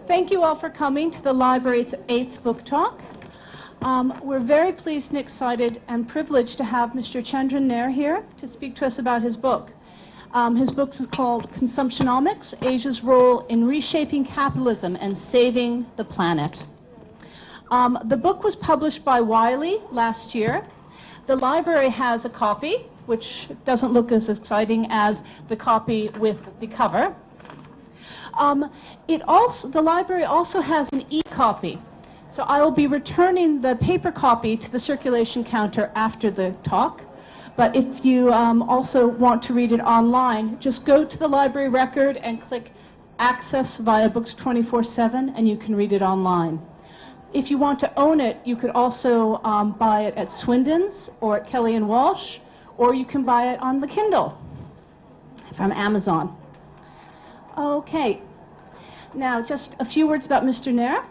Thank you all for coming to the library's 8th book talk. We're very pleased and excited and privileged to have Mr. Chandran Nair here to speak to us about his book. His book is called Consumptionomics, Asia's Role in Reshaping Capitalism and Saving the Planet. The book was published by Wiley last year. The library has a copy, which doesn't look as exciting as the copy with the cover. The library also has an e-copy. So I will be returning the paper copy to the circulation counter after the talk. But if you also want to read it online, just go to the library record and click Access via Books 24/7, and you can read it online. If you want to own it, you could also buy it at Swindon's or at Kelly & Walsh, or you can buy it on the Kindle from Amazon. Okay, now just a few words about Mr. Nair.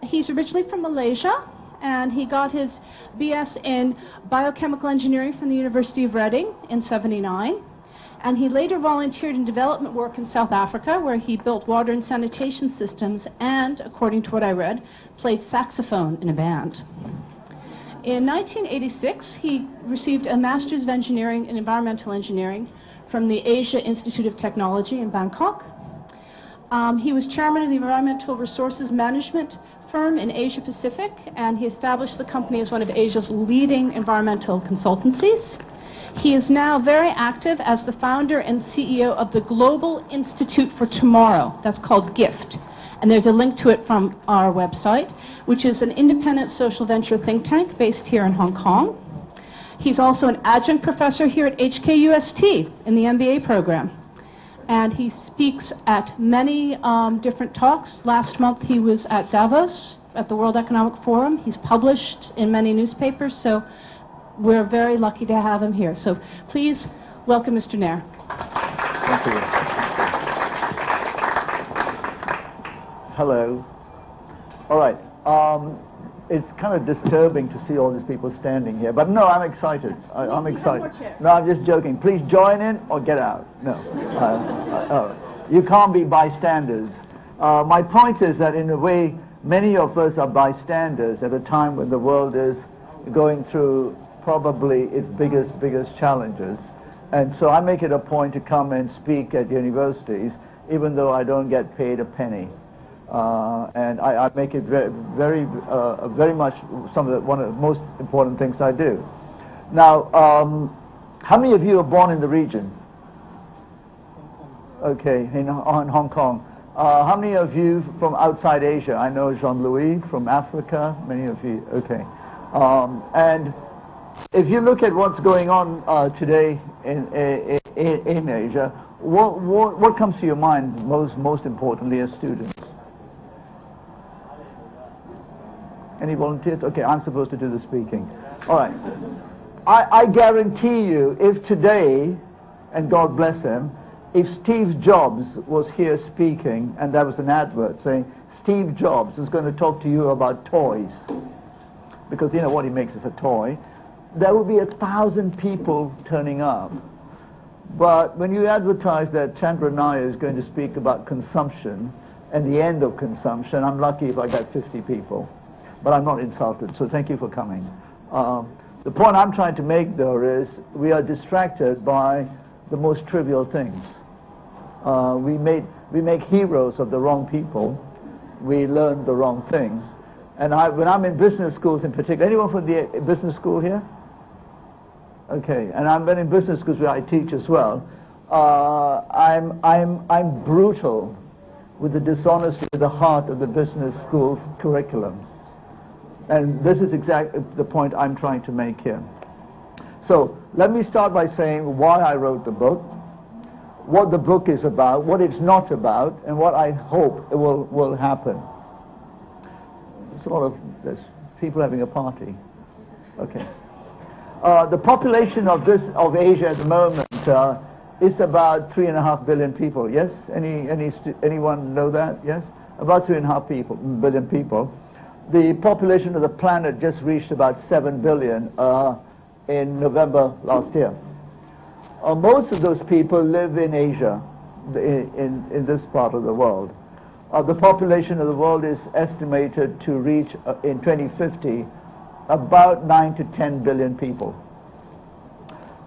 He's originally from Malaysia, and he got his BS in biochemical engineering from the University of Reading in '79. And he later volunteered in development work in South Africa, where he built water and sanitation systems and, according to what I read, played saxophone in a band. In 1986, he received a Master's of Engineering in Environmental Engineering from the Asia Institute of Technology in Bangkok. He was chairman of the Environmental Resources Management firm in Asia Pacific, and he established the company as one of Asia's leading environmental consultancies. He is now very active as the founder and CEO of the Global Institute for Tomorrow. That's called GIFT. And there's a link to it from our website, which is an independent social venture think tank based here in Hong Kong. He's also an adjunct professor here at HKUST in the MBA program. And he speaks at many different talks. Last month he was at Davos at the World Economic Forum. He's published in many newspapers, so we're very lucky to have him here. So please welcome Mr. Nair. Thank you. Hello. All right. It's kind of disturbing to see all these people standing here, but no, I'm excited. I'm excited. No, I'm just joking. Please join in or get out. No. You can't be bystanders. My point is that in a way, many of us are bystanders at a time when the world is going through probably its biggest challenges. And so I make it a point to come and speak at universities, even though I don't get paid a penny. And I make it very much one of the most important things I do. Now, how many of you are born in the region? Okay, in Hong Kong. How many of you from outside Asia? I know Jean-Louis from Africa, many of you, okay. And if you look at what's going on today in Asia, what comes to your mind most importantly as students? Any volunteers? Okay, I'm supposed to do the speaking. All right. I guarantee you, if today, and God bless him, if Steve Jobs was here speaking, and there was an advert saying, Steve Jobs is going to talk to you about toys, because you know what he makes is a toy, there would be 1,000 people turning up. But when you advertise that Chandran Nair is going to speak about consumption and the end of consumption, I'm lucky if I get 50 people. But I'm not insulted, so thank you for coming. The point I'm trying to make, though, is we are distracted by the most trivial things. We make heroes of the wrong people. We learn the wrong things. And when I'm in business schools in particular, anyone from the business school here? Okay, and I've been in business schools where I teach as well. I'm brutal with the dishonesty at the heart of the business school's curriculum. And this is exactly the point I'm trying to make here. So let me start by saying why I wrote the book, what the book is about, what it's not about, and what I hope it will happen. There's people having a party. Okay. The population of Asia at the moment is about 3.5 billion people. Yes? Anyone know that? Yes? About 3.5 billion people. The population of the planet just reached about 7 billion in November last year. Most of those people live in Asia, in this part of the world. The population of the world is estimated to reach in 2050 about 9 to 10 billion people.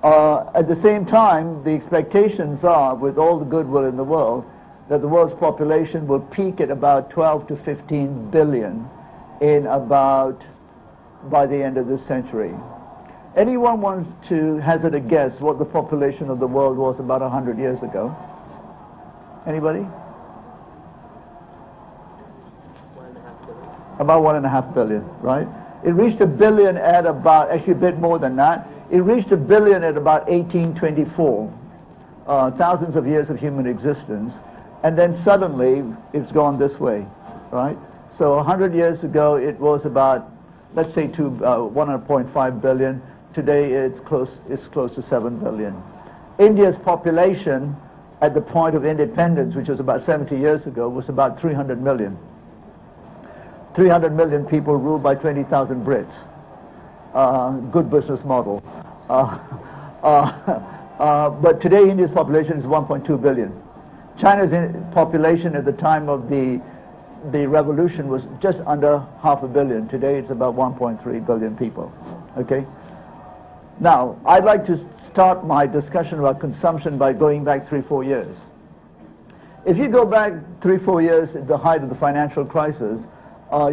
At the same time, the expectations are, with all the goodwill in the world, that the world's population will peak at about 12 to 15 billion by the end of this century. Anyone want to hazard a guess what the population of the world was about 100 years ago? Anybody? 1.5 billion. About 1.5 billion, right? It reached a billion at about, actually a bit more than that. It reached a billion at about 1824, thousands of years of human existence, and then suddenly it's gone this way, right? So 100 years ago it was about, let's say, 1.5 billion. Today it's close to 7 billion. India's population at the point of independence, which was about 70 years ago, was about 300 million. 300 million people ruled by 20,000 Brits. Good business model. But today India's population is 1.2 billion. China's population at the time of the revolution was just under 500 million. Today it's about 1.3 billion people. Okay? Now, I'd like to start my discussion about consumption by going back 3-4 years. If you go back 3-4 years at the height of the financial crisis,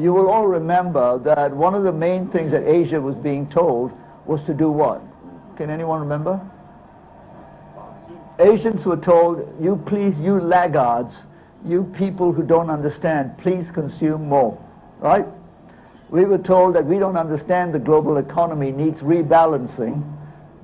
you will all remember that one of the main things that Asia was being told was to do what? Can anyone remember? Asians were told, you laggards, you people who don't understand, please consume more, right? We were told that we don't understand the global economy needs rebalancing,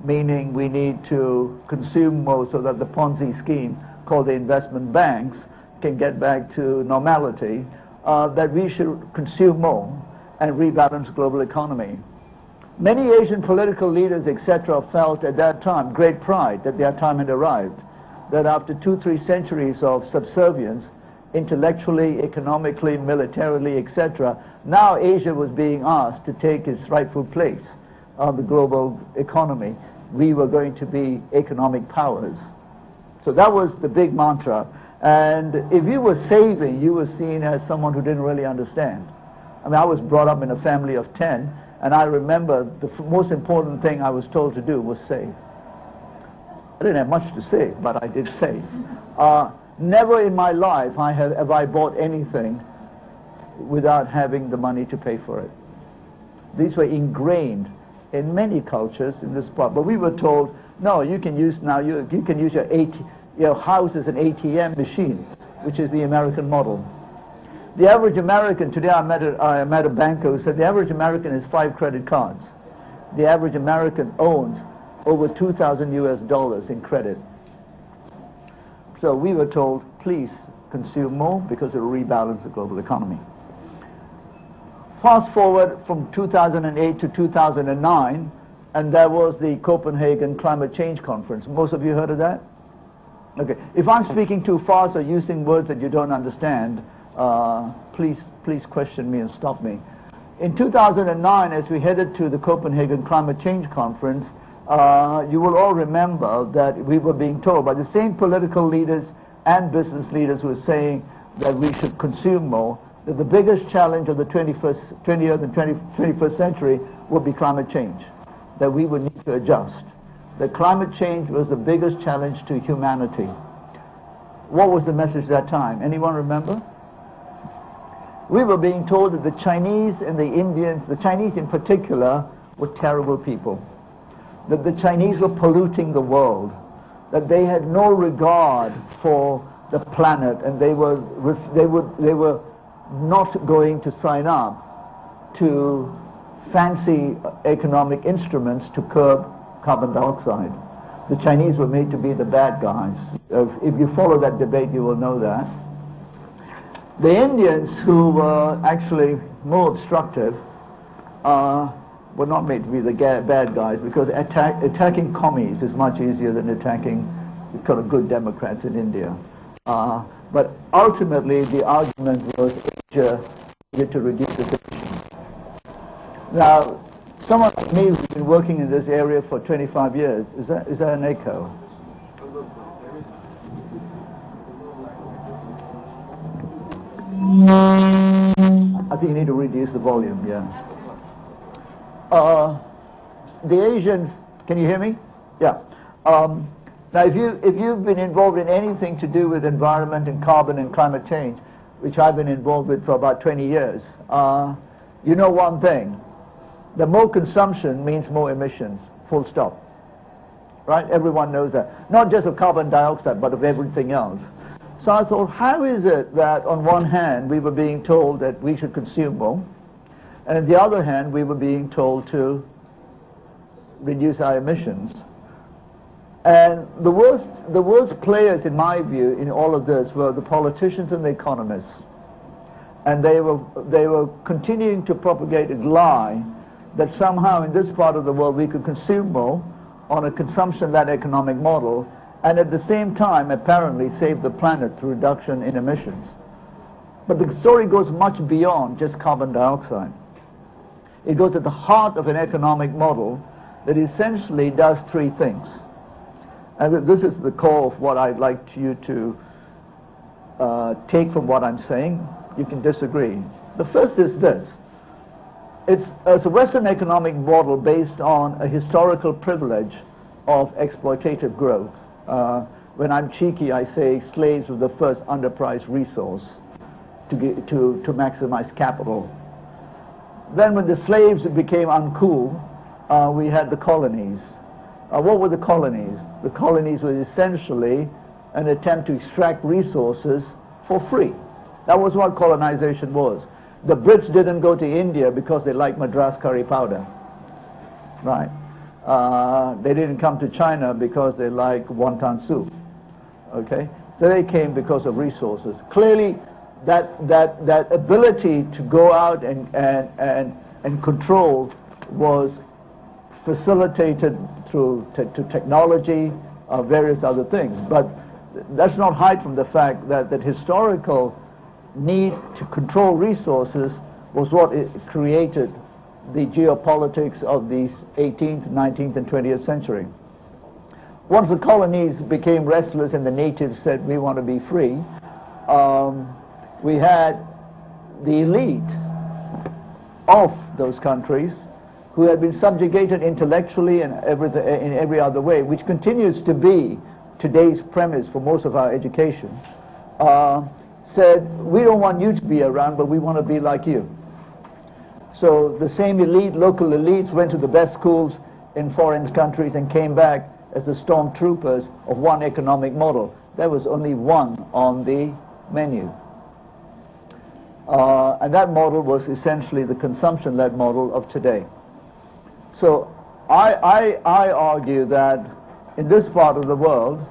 meaning we need to consume more so that the Ponzi scheme called the investment banks can get back to normality, that we should consume more and rebalance global economy. Many Asian political leaders, etc., felt at that time great pride that their time had arrived, that after 2-3 centuries of subservience, intellectually, economically, militarily, etc., now Asia was being asked to take its rightful place on the global economy. We were going to be economic powers. So that was the big mantra. And if you were saving, you were seen as someone who didn't really understand. I mean, I was brought up in a family of 10, and I remember the most important thing I was told to do was save. I didn't have much to save, but I did save. Never in my life have I bought anything without having the money to pay for it. These were ingrained in many cultures in this part. But we were told, no, you can use now, you can use your house as an ATM machine, which is the American model. The average American, today I met a banker who said the average American has 5 credit cards. The average American owns over $2,000 in credit. So we were told, please consume more because it will rebalance the global economy. Fast forward from 2008 to 2009, and there was the Copenhagen Climate Change Conference. Most of you heard of that? Okay. If I'm speaking too fast or using words that you don't understand, please question me and stop me. In 2009, as we headed to the Copenhagen Climate Change Conference, you will all remember that we were being told by the same political leaders and business leaders who were saying that we should consume more, that the biggest challenge of the 20th and 21st century would be climate change, that we would need to adjust. That climate change was the biggest challenge to humanity. What was the message at that time? Anyone remember? We were being told that the Chinese and the Indians, the Chinese in particular, were terrible people. That the Chinese were polluting the world. That they had no regard for the planet, and they were not going to sign up to fancy economic instruments to curb carbon dioxide. The Chinese were made to be the bad guys. If you follow that debate, you will know that. The Indians, who were actually more obstructive, were not made to be the bad guys, because attacking commies is much easier than attacking the kind of good Democrats in India. But ultimately, the argument was Asia needed to reduce its emissions. Now, someone like me who's been working in this area for 25 years, is that an echo? I think you need to reduce the volume, yeah. The Asians, can you hear me? Yeah. Now, if you've been involved in anything to do with environment and carbon and climate change, which I've been involved with for about 20 years, you know one thing, that more consumption means more emissions, full stop. Right? Everyone knows that. Not just of carbon dioxide, but of everything else. So I thought, how is it that on one hand we were being told that we should consume more, and on the other hand we were being told to reduce our emissions? And the worst players, in my view, in all of this were the politicians and the economists. And they were continuing to propagate a lie that somehow in this part of the world we could consume more on a consumption-led economic model, and at the same time apparently save the planet through reduction in emissions. But the story goes much beyond just carbon dioxide. It goes at the heart of an economic model that essentially does three things. And this is the core of what I'd like you to take from what I'm saying. You can disagree. The first is this. It's a Western economic model based on a historical privilege of exploitative growth. When I'm cheeky, I say slaves were the first underpriced resource to maximize capital. Then when the slaves became uncool, we had the colonies. What were the colonies? The colonies were essentially an attempt to extract resources for free. That was what colonization was. The Brits didn't go to India because they liked Madras curry powder, right? They didn't come to China because they like wonton soup, okay? So they came because of resources. Clearly, that ability to go out and control was facilitated through to technology, various other things. But let's not hide from the fact that that historical need to control resources was what created the geopolitics of the 18th, 19th, and 20th century. Once the colonies became restless and the natives said, we want to be free, we had the elite of those countries who had been subjugated intellectually and in every other way, which continues to be today's premise for most of our education, said, we don't want you to be around, but we want to be like you. So the same elite, local elites, went to the best schools in foreign countries and came back as the stormtroopers of one economic model. There was only one on the menu. And that model was essentially the consumption-led model of today. So I argue that in this part of the world,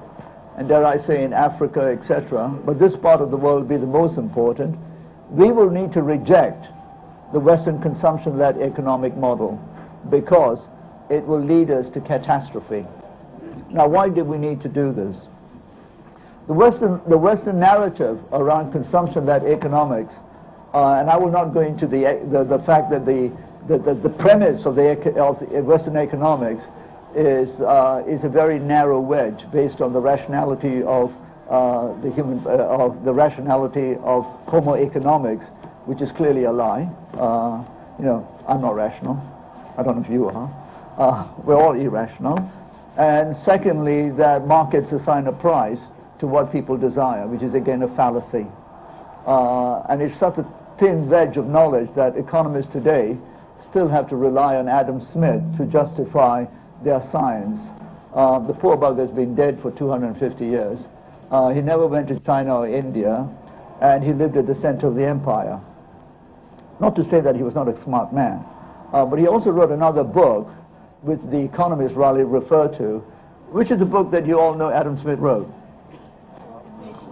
and dare I say in Africa, etc., but this part of the world will be the most important, we will need to reject the Western consumption-led economic model because it will lead us to catastrophe. Now, why do we need to do this? The Western narrative around consumption-led economics, and I will not go into the fact that the premise of the Western economics is a very narrow wedge based on the rationality of the rationality of Homo economics, which is clearly a lie. You know, I'm not rational. I don't know if you are. We're all irrational. And secondly, that markets assign a price to what people desire, which is again a fallacy. And it's such a thin wedge of knowledge that economists today still have to rely on Adam Smith to justify their science. The poor bugger's been dead for 250 years. He never went to China or India, and he lived at the center of the empire. Not to say that he was not a smart man, but he also wrote another book, which the economists rarely refer to, which is a book that you all know Adam Smith wrote,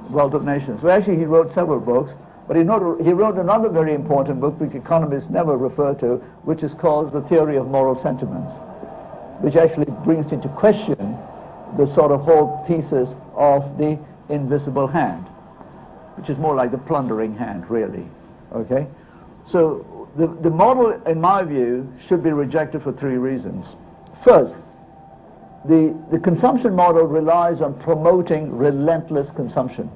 Wealth of Nations. Well, actually, he wrote several books, but he wrote another very important book, which economists never refer to, which is called The Theory of Moral Sentiments, which actually brings into question the sort of whole thesis of the invisible hand, which is more like the plundering hand, really. Okay? So the model, in my view, should be rejected for three reasons. First, the consumption model relies on promoting relentless consumption,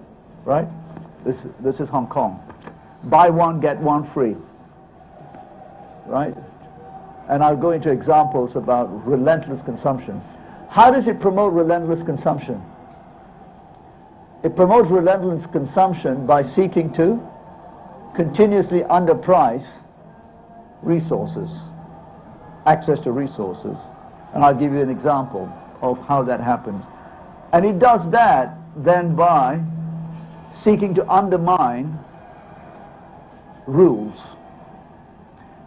right? This is Hong Kong. buy one, get one free, right? And I'll go into examples about relentless consumption. How does it promote relentless consumption? It promotes relentless consumption by seeking to continuously underprice resources, access to resources. And I'll give you an example of how that happens. And it does that then by seeking to undermine rules.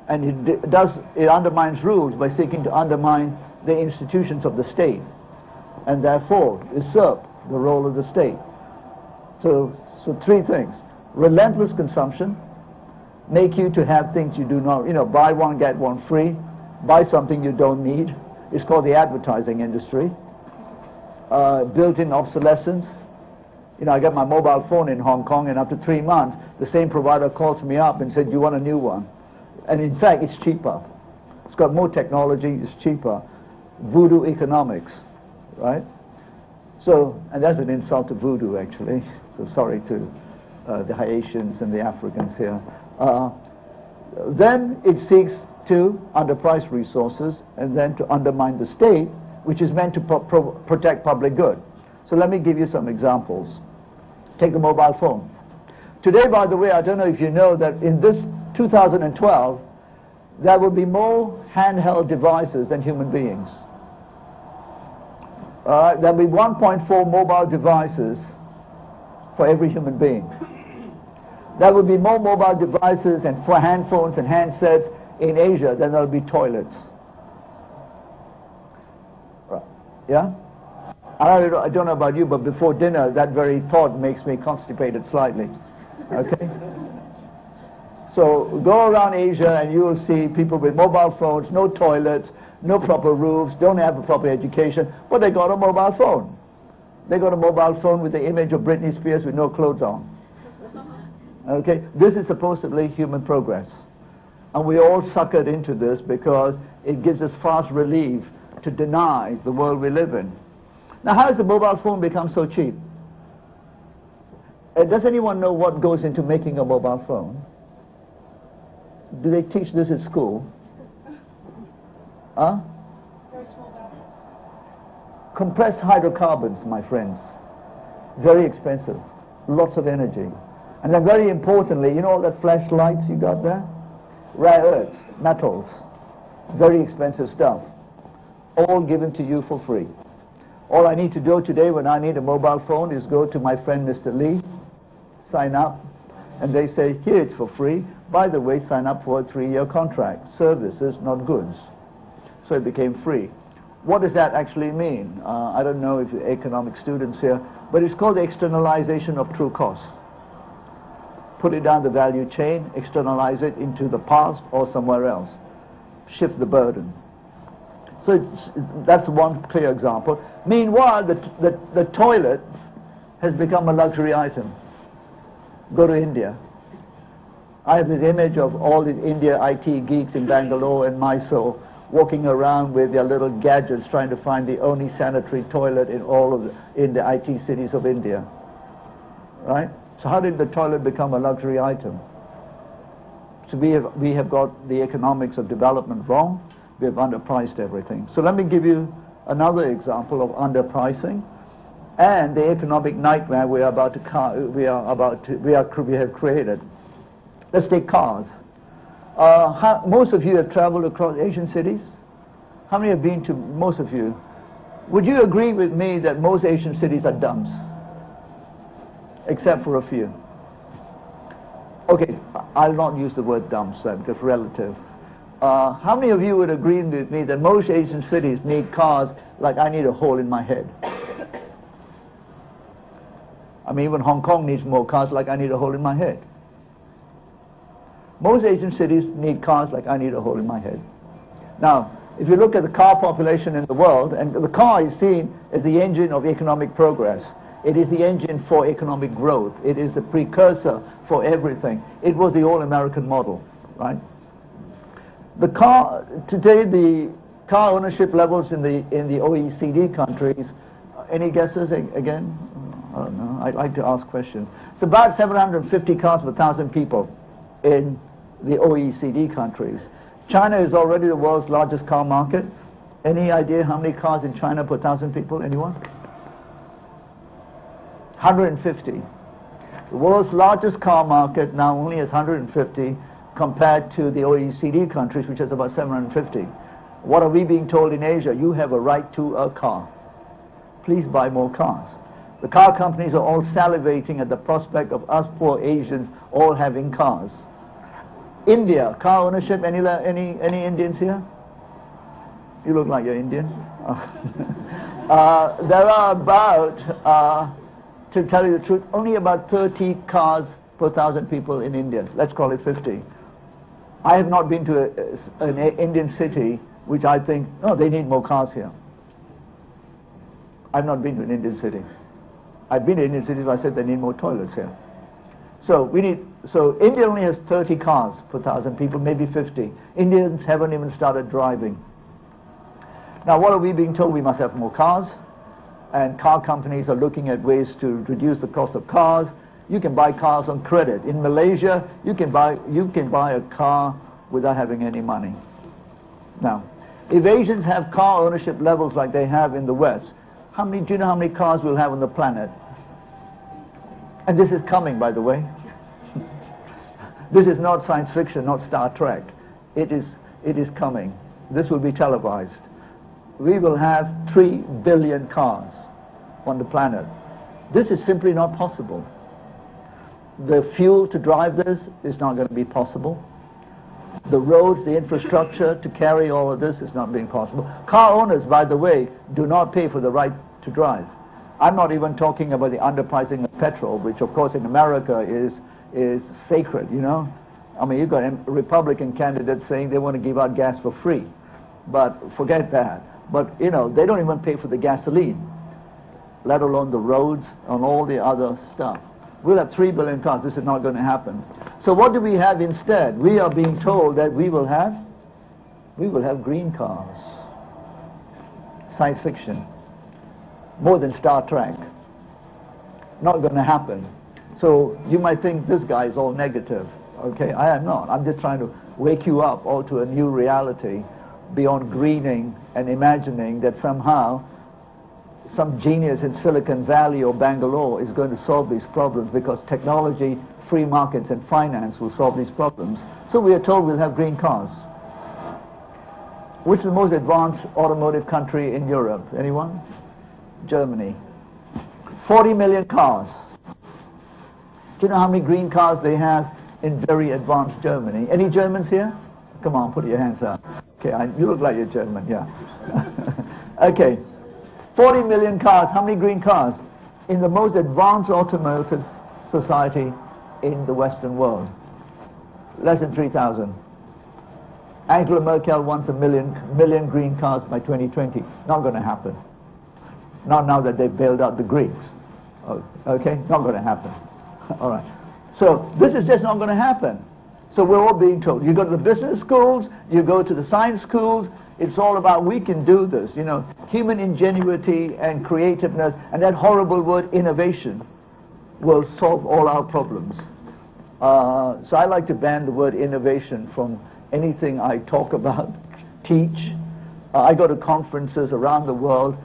And it undermines rules by seeking to undermine the institutions of the state, and therefore usurp the role of the state. So three things: relentless consumption, make you to have things you do not, buy one, get one free, buy something you don't need. It's called the advertising industry. Built-in obsolescence. I got my mobile phone in Hong Kong, and after 3 months, the same provider calls me up and said, "Do you want a new one?" And in fact, it's cheaper. It's got more technology, it's cheaper. Voodoo economics, right? So, and that's an insult to voodoo, actually. So sorry to the Haitians and the Africans here. Then it seeks to underprice resources and then to undermine the state, which is meant to protect public good. So let me give you some examples. Take the mobile phone. Today, by the way, I don't know if you know that in this 2012, there will be more handheld devices than human beings. There'll be 1.4 mobile devices for every human being. There will be more mobile devices and for handphones and handsets in Asia than there'll be toilets. Yeah? I don't know about you, but before dinner, that very thought makes me constipated slightly. Okay? So go around Asia and you will see people with mobile phones, no toilets, no proper roofs, don't have a proper education, but they got a mobile phone. They got a mobile phone with the image of Britney Spears with no clothes on. Okay? This is supposedly human progress. And we all suckered into this because it gives us fast relief to deny the world we live in. Now, how has the mobile phone become so cheap? Does anyone know what goes into making a mobile phone? Do they teach this at school? Huh? Compressed hydrocarbons, my friends. Very expensive. Lots of energy. And then very importantly, you know all that flashlights you got there? Rare earths, metals. Very expensive stuff. All given to you for free. All I need to do today when I need a mobile phone is go to my friend Mr. Lee, sign up, and they say, here it's for free. By the way, sign up for a 3-year contract. Services, not goods. So it became free. What does that actually mean? I don't know if the economic students here, but it's called the externalization of true costs. Put it down the value chain, externalize it into the past or somewhere else. Shift the burden. So that's one clear example. Meanwhile, the toilet has become a luxury item. Go to India. I have this image of all these India IT geeks in Bangalore and Mysore walking around with their little gadgets trying to find the only sanitary toilet in all of the IT cities of India. Right? So how did the toilet become a luxury item? So we have got the economics of development wrong. We have underpriced everything. So let me give you another example of underpricing and the economic nightmare we have created. Let's take cars. Most of you have traveled across Asian cities. How many have been to most of you? Would you agree with me that most Asian cities are dumps? Except for a few. Okay, I'll not use the word dumps because relative. How many of you would agree with me that most Asian cities need cars like I need a hole in my head? I mean, even Hong Kong needs more cars like I need a hole in my head. Most Asian cities need cars like I need a hole in my head. Now, if you look at the car population in the world, and the car is seen as the engine of economic progress. It is the engine for economic growth. It is the precursor for everything. It was the all-American model, right? Today, the car ownership levels in the OECD countries, any guesses again? I don't know. I'd like to ask questions. It's about 750 cars per 1,000 people. in the OECD countries. China is already the world's largest car market. Any idea how many cars in China per 1,000 people? Anyone? 150. The world's largest car market now only has 150 compared to the OECD countries, which is about 750. What are we being told in Asia? You have a right to a car. Please buy more cars. The car companies are all salivating at the prospect of us poor Asians all having cars. India, car ownership, any Indians here? You look like you're Indian. There are about, to tell you the truth, only about 30 cars per 1,000 people in India. Let's call it 50. I have not been to an Indian city which I think, no, they need more cars here. I've not been to an Indian city. I've been to Indian cities where I said they need more toilets here. So India only has 30 cars per 1,000 people, maybe 50. Indians haven't even started driving. Now, what are we being told? We must have more cars, and car companies are looking at ways to reduce the cost of cars. You can buy cars on credit. In Malaysia, you can buy a car without having any money. Now, if Asians have car ownership levels like they have in the West, do you know how many cars we'll have on the planet? And this is coming, by the way. This is not science fiction, not Star Trek. It is coming. This will be televised. We will have 3 billion cars on the planet. This is simply not possible. The fuel to drive this is not going to be possible. The roads, the infrastructure to carry all of this is not being possible. Car owners, by the way, do not pay for the right to drive. I'm not even talking about the underpricing of petrol, which of course in America is sacred, you know. I mean, you've got Republican candidates saying they want to give out gas for free. But forget that. But, you know, they don't even pay for the gasoline, let alone the roads and all the other stuff. We'll have 3 billion cars. This is not going to happen. So what do we have instead? We are being told that we will have green cars. Science fiction. More than Star Trek. Not going to happen. So you might think this guy is all negative. Okay, I am not. I'm just trying to wake you up all to a new reality beyond greening and imagining that somehow some genius in Silicon Valley or Bangalore is going to solve these problems because technology, free markets, and finance will solve these problems. So we are told we'll have green cars. Which is the most advanced automotive country in Europe? Anyone? Germany. 40 million cars. Do you know how many green cars they have in very advanced Germany? Any Germans here? Come on, put your hands up. Okay, you look like you're German, yeah. Okay, 40 million cars. How many green cars? In the most advanced automotive society in the Western world. Less than 3,000. Angela Merkel wants a million green cars by 2020. Not going to happen. Not now that they've bailed out the Greeks. Okay, not going to happen. All right. So this is just not going to happen. So we're all being told, you go to the business schools, you go to the science schools, it's all about we can do this, you know, human ingenuity and creativeness, and that horrible word innovation will solve all our problems. So I like to ban the word innovation from anything I talk about, teach. I go to conferences around the world,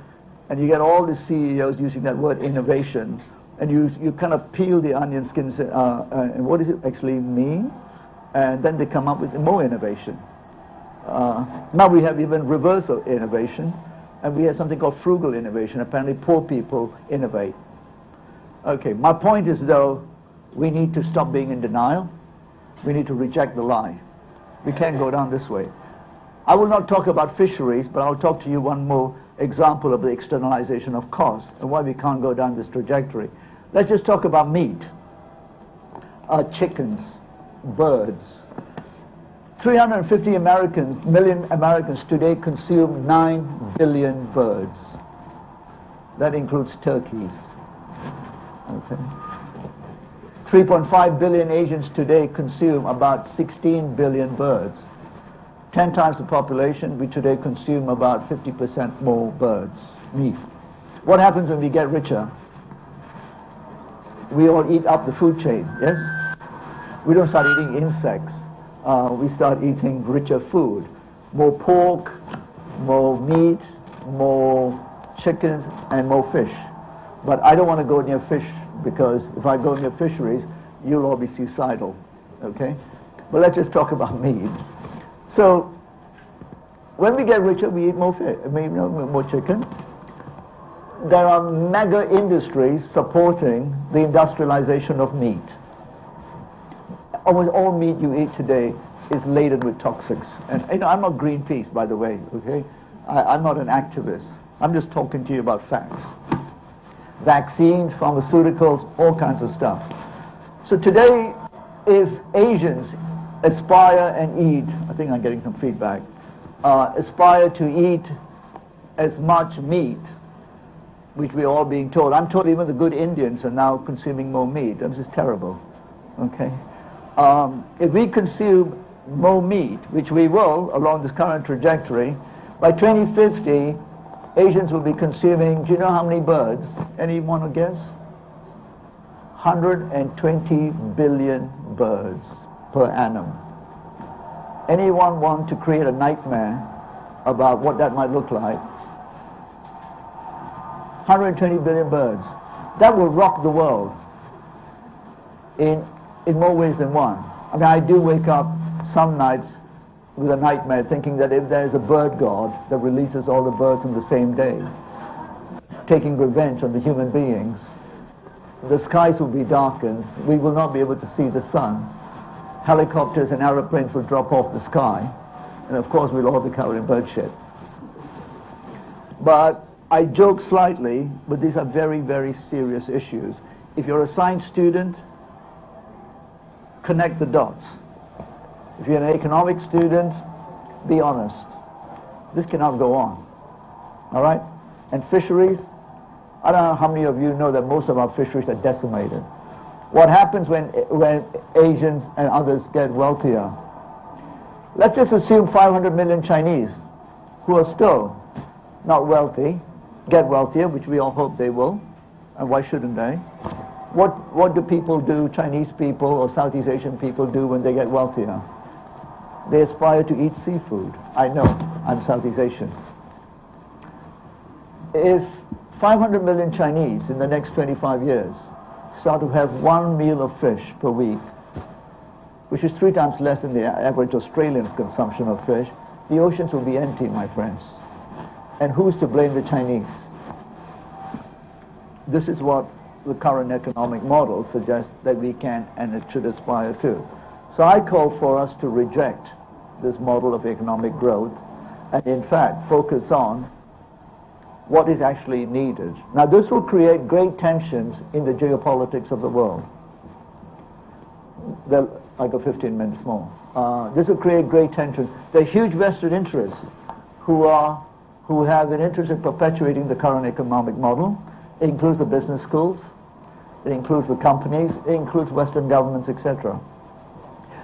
and you get all the CEOs using that word innovation, and you kind of peel the onion skin and say, and what does it actually mean? And then they come up with more innovation. Now we have even reversal innovation, and we have something called frugal innovation. Apparently poor people innovate. Okay, my point is though, we need to stop being in denial. We need to reject the lie. We can't go down this way. I will not talk about fisheries, but I'll talk to you one more example of the externalization of cost and why we can't go down this trajectory. Let's just talk about meat. Chickens, birds. 350 million Americans today consume 9 billion birds. That includes turkeys. Okay. 3.5 billion Asians today consume about 16 billion birds. 10 times the population, we today consume about 50% more birds, meat. What happens when we get richer? We all eat up the food chain, yes? We don't start eating insects. We start eating richer food. More pork, more meat, more chickens, and more fish. But I don't want to go near fish, because if I go near fisheries, you'll all be suicidal, okay? But let's just talk about meat. So when we get richer, we eat more fish, more chicken. There are mega industries supporting the industrialization of meat. Almost all meat you eat today is laden with toxics. And I'm not Greenpeace, by the way, okay? I'm not an activist. I'm just talking to you about facts. Vaccines, pharmaceuticals, all kinds of stuff. So today, if Asians aspire and eat, I think I'm getting some feedback, aspire to eat as much meat, which we're all being told. I'm told even the good Indians are now consuming more meat. This is terrible, okay? If we consume more meat, which we will along this current trajectory, by 2050, Asians will be consuming, do you know how many birds? Anyone want to guess? 120 billion birds per annum. Anyone want to create a nightmare about what that might look like? 120 billion birds. That will rock the world in more ways than one. I mean, I do wake up some nights with a nightmare thinking that if there's a bird god that releases all the birds on the same day, taking revenge on the human beings, the skies will be darkened, we will not be able to see the sun, helicopters and aeroplanes will drop off the sky, and of course we'll all be covered in bird shit. But I joke slightly, but these are very, very serious issues. If you're a science student, connect the dots. If you're an economics student, be honest. This cannot go on. All right? And fisheries, I don't know how many of you know that most of our fisheries are decimated. What happens when Asians and others get wealthier? Let's just assume 500 million Chinese who are still not wealthy get wealthier, which we all hope they will, and why shouldn't they? What do people do, Chinese people or Southeast Asian people do when they get wealthier? They aspire to eat seafood. I know, I'm Southeast Asian. If 500 million Chinese in the next 25 years start to have one meal of fish per week, which is 3 times less than the average Australian's consumption of fish, the oceans will be empty, my friends. And who's to blame the Chinese? This is what the current economic model suggests that we can and it should aspire to. So I call for us to reject this model of economic growth and in fact focus on what is actually needed. Now this will create great tensions in the geopolitics of the world. I got 15 minutes more. This will create great tensions. There are huge vested interests who have an interest in perpetuating the current economic model. It includes the business schools, it includes the companies, it includes Western governments, etc.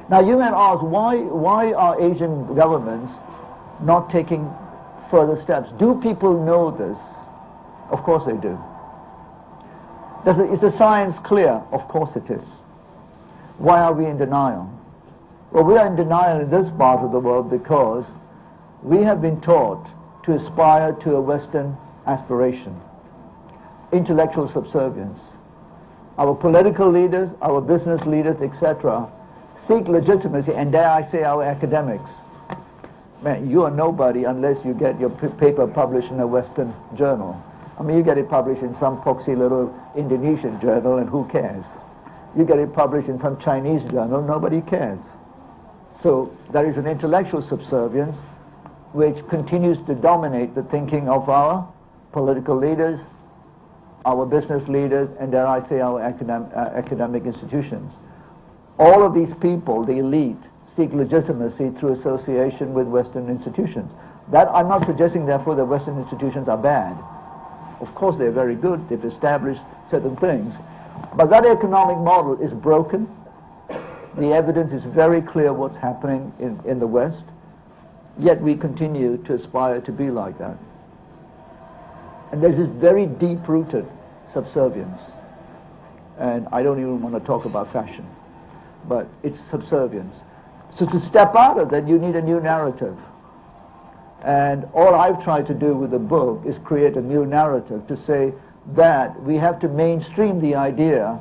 Now you might ask, why are Asian governments not taking further steps? Do people know this? Of course they do. Is the science clear? Of course it is. Why are we in denial? Well, we are in denial in this part of the world because we have been taught to aspire to a Western aspiration, intellectual subservience. Our political leaders, our business leaders, etc., seek legitimacy, and dare I say our academics. Man, you are nobody unless you get your paper published in a Western journal. I mean, you get it published in some poxy little Indonesian journal, and who cares? You get it published in some Chinese journal, nobody cares. So there is an intellectual subservience which continues to dominate the thinking of our political leaders, our business leaders, and dare I say our academic institutions. All of these people, the elite, seek legitimacy through association with Western institutions. That I'm not suggesting, therefore, that Western institutions are bad. Of course, they're very good. They've established certain things. But that economic model is broken. The evidence is very clear what's happening in the West. Yet we continue to aspire to be like that. And there's this very deep-rooted subservience. And I don't even want to talk about fashion. but it's subservience. So to step out of that, you need a new narrative. And all I've tried to do with the book is create a new narrative to say that we have to mainstream the idea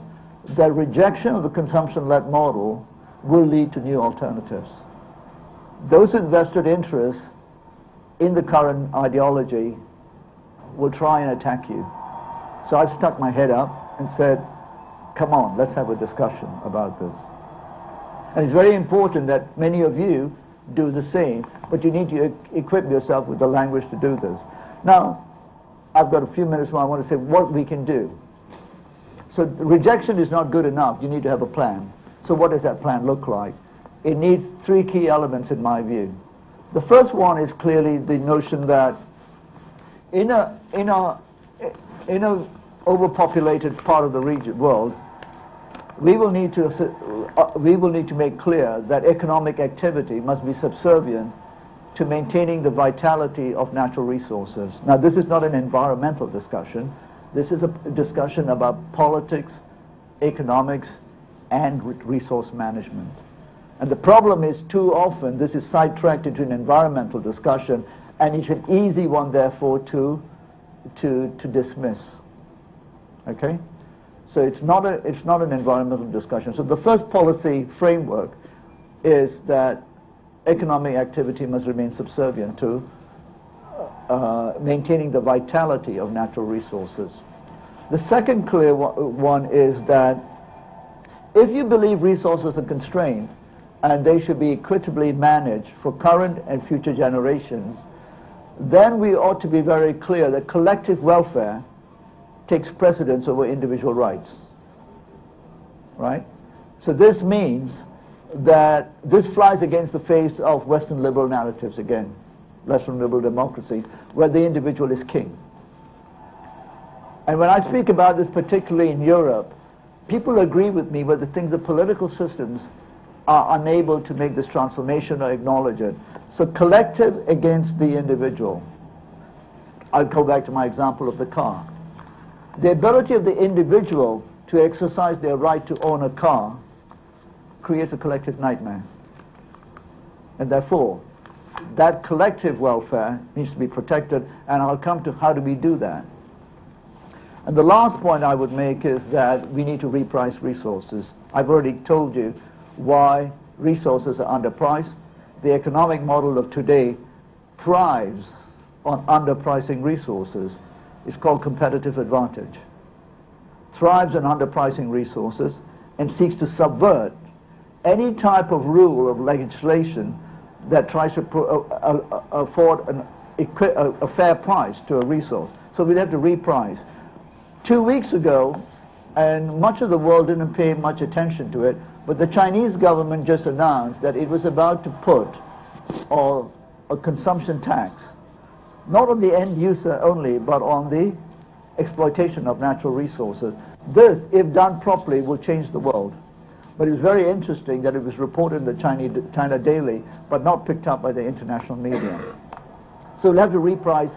that rejection of the consumption-led model will lead to new alternatives. Those with vested interests in the current ideology will try and attack you. So I've stuck my head up and said, come on, let's have a discussion about this. And it's very important that many of you do the same, but you need to equip yourself with the language to do this. Now, I've got a few minutes more. I want to say what we can do. So rejection is not good enough. You need to have a plan. So what does that plan look like? It needs three key elements in my view. The first one is clearly the notion that in a overpopulated part of the world, we will need to make clear that economic activity must be subservient to maintaining the vitality of natural resources. Now, this is not an environmental discussion. This is a discussion about politics, economics, and resource management. And the problem is, too often, this is sidetracked into an environmental discussion, and it's an easy one, therefore, to dismiss. Okay? So it's not an environmental discussion. So the first policy framework is that economic activity must remain subservient to maintaining the vitality of natural resources. The second clear one is that if you believe resources are constrained and they should be equitably managed for current and future generations, then we ought to be very clear that collective welfare takes precedence over individual rights, right? So this means that this flies against the face of Western liberal narratives again, Western liberal democracies, where the individual is king. And when I speak about this, particularly in Europe, people agree with me, but they think the political systems are unable to make this transformation or acknowledge it. So collective against the individual. I'll go back to my example of the car. The ability of the individual to exercise their right to own a car creates a collective nightmare. And therefore, that collective welfare needs to be protected, and I'll come to how do we do that. And the last point I would make is that we need to reprice resources. I've already told you why resources are underpriced. The economic model of today thrives on underpricing resources. It's called competitive advantage. Thrives on underpricing resources and seeks to subvert any type of rule of legislation that tries to afford a fair price to a resource. So we'd have to reprice. 2 weeks ago, and much of the world didn't pay much attention to it, but the Chinese government just announced that it was about to put a consumption tax, not on the end user only, but on the exploitation of natural resources. This, if done properly, will change the world. But it's very interesting that it was reported in the China Daily, but not picked up by the international media. So we'll have to reprice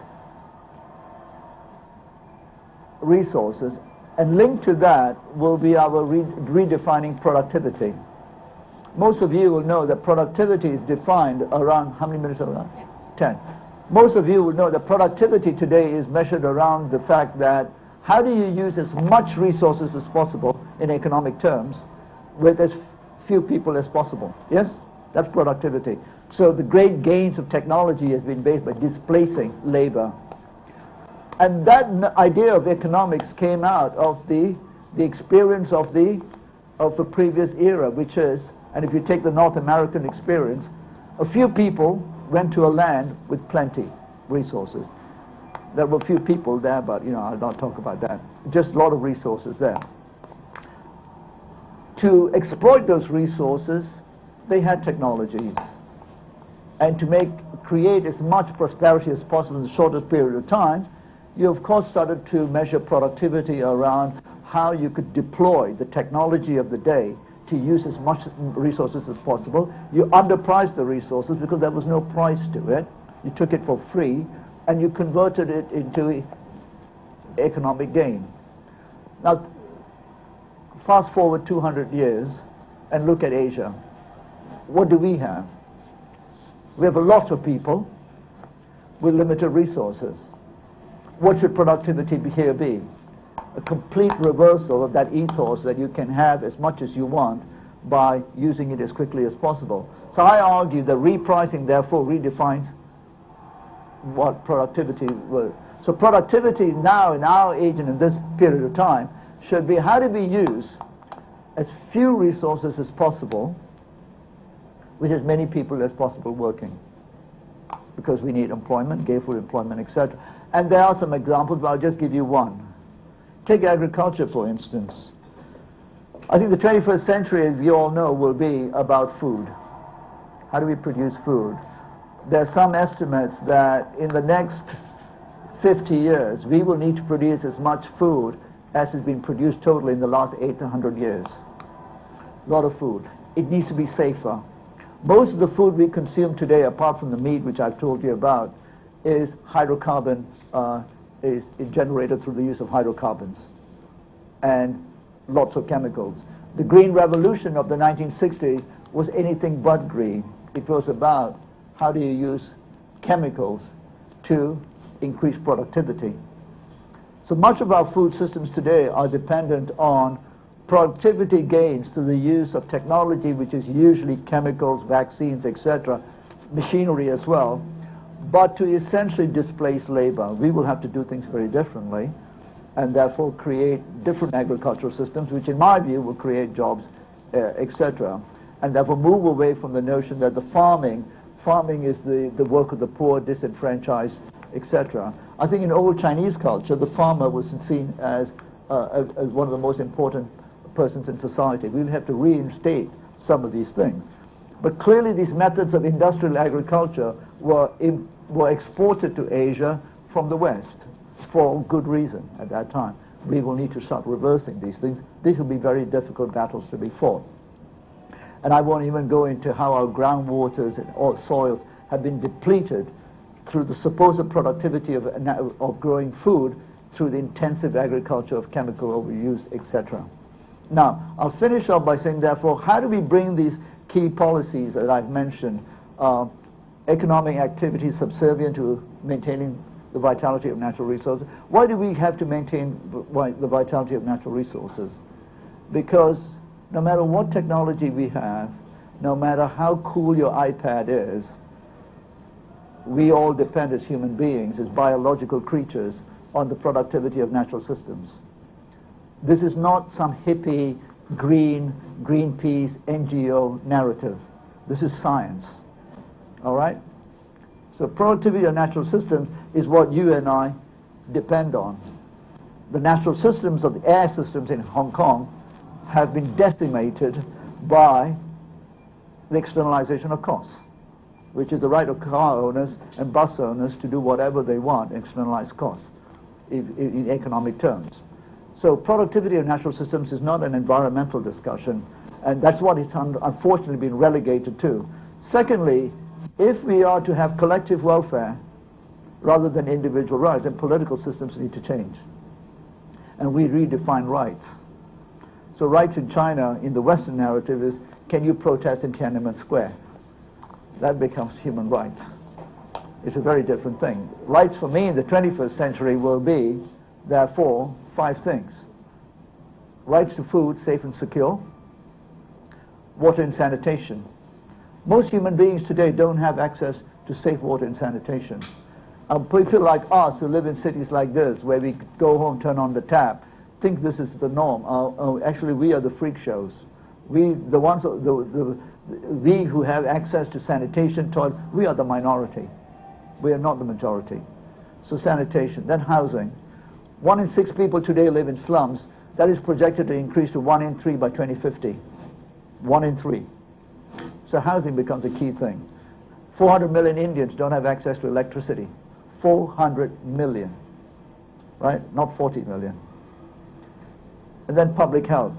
resources, and linked to that will be our redefining productivity. Most of you will know that productivity is defined around, how many minutes are there? 10. Most of you will know that productivity today is measured around the fact that how do you use as much resources as possible in economic terms with as few people as possible. Yes? That's productivity. So the great gains of technology has been based by displacing labor. And that idea of economics came out of the experience of the previous era, which is, and if you take the North American experience, a few people went to a land with plenty resources. There were few people there, but I'll not talk about that. Just a lot of resources there. To exploit those resources, they had technologies. And to create as much prosperity as possible in the shortest period of time, you of course started to measure productivity around how you could deploy the technology of the day to use as much resources as possible. You underpriced the resources because there was no price to it. You took it for free, and you converted it into economic gain. Now, fast forward 200 years, and look at Asia, what do we have? We have a lot of people with limited resources. What should productivity here be? A complete reversal of that ethos that you can have as much as you want by using it as quickly as possible. So I argue that repricing therefore redefines what productivity will. So productivity now in our age and in this period of time should be how do we use as few resources as possible with as many people as possible working, because we need employment, gainful employment, etc. And there are some examples, but I'll just give you one. Take agriculture, for instance. I think the 21st century, as you all know, will be about food. How do we produce food? There are some estimates that in the next 50 years, we will need to produce as much food as has been produced totally in the last 800 years. A lot of food. It needs to be safer. Most of the food we consume today, apart from the meat, which I've told you about, is hydrocarbon, is generated through the use of hydrocarbons and lots of chemicals. The green revolution of the 1960s was anything but green. It was about how do you use chemicals to increase productivity. So much of our food systems today are dependent on productivity gains through the use of technology, which is usually chemicals, vaccines, etc., machinery as well, but to essentially displace labor. We will have to do things very differently and therefore create different agricultural systems, which in my view will create jobs, etc., and therefore move away from the notion that the farming is the work of the poor, disenfranchised, etc. I think in old Chinese culture, the farmer was seen as one of the most important persons in society. We will have to reinstate some of these things. But clearly these methods of industrial agriculture were exported to Asia from the West for good reason at that time. We will need to start reversing these things. These will be very difficult battles to be fought. And I won't even go into how our groundwaters and all soils have been depleted through the supposed productivity of growing food through the intensive agriculture of chemical overuse, etc. Now, I'll finish up by saying, therefore, how do we bring these key policies that I've mentioned, economic activity subservient to maintaining the vitality of natural resources? Why do we have to maintain the vitality of natural resources? Because no matter what technology we have, no matter how cool your iPad is, we all depend as human beings, as biological creatures, on the productivity of natural systems. This is not some hippie, Greenpeace, NGO narrative. This is science. All right? So productivity of natural systems is what you and I depend on. The natural systems of the air systems in Hong Kong have been decimated by the externalization of costs, which is the right of car owners and bus owners to do whatever they want, externalize costs in economic terms. So productivity of natural systems is not an environmental discussion, and that's what it's unfortunately been relegated to. Secondly, if we are to have collective welfare rather than individual rights, then political systems need to change. And we redefine rights. So rights in China, in the Western narrative, is can you protest in Tiananmen Square? That becomes human rights. It's a very different thing. Rights for me in the 21st century will be, therefore, 5 things. Rights to food, safe and secure. Water and sanitation. Most human beings today don't have access to safe water and sanitation. People like us who live in cities like this, where we go home, turn on the tap, think this is the norm. Actually, we are the freak shows. We, the ones, we who have access to sanitation, toilet, we are the minority. We are not the majority. So sanitation, then housing. 1 in 6 people today live in slums. That is projected to increase to 1 in 3 by 2050. 1 in 3. So housing becomes a key thing. 400 million Indians don't have access to electricity. 400 million, right? Not 40 million. And then public health.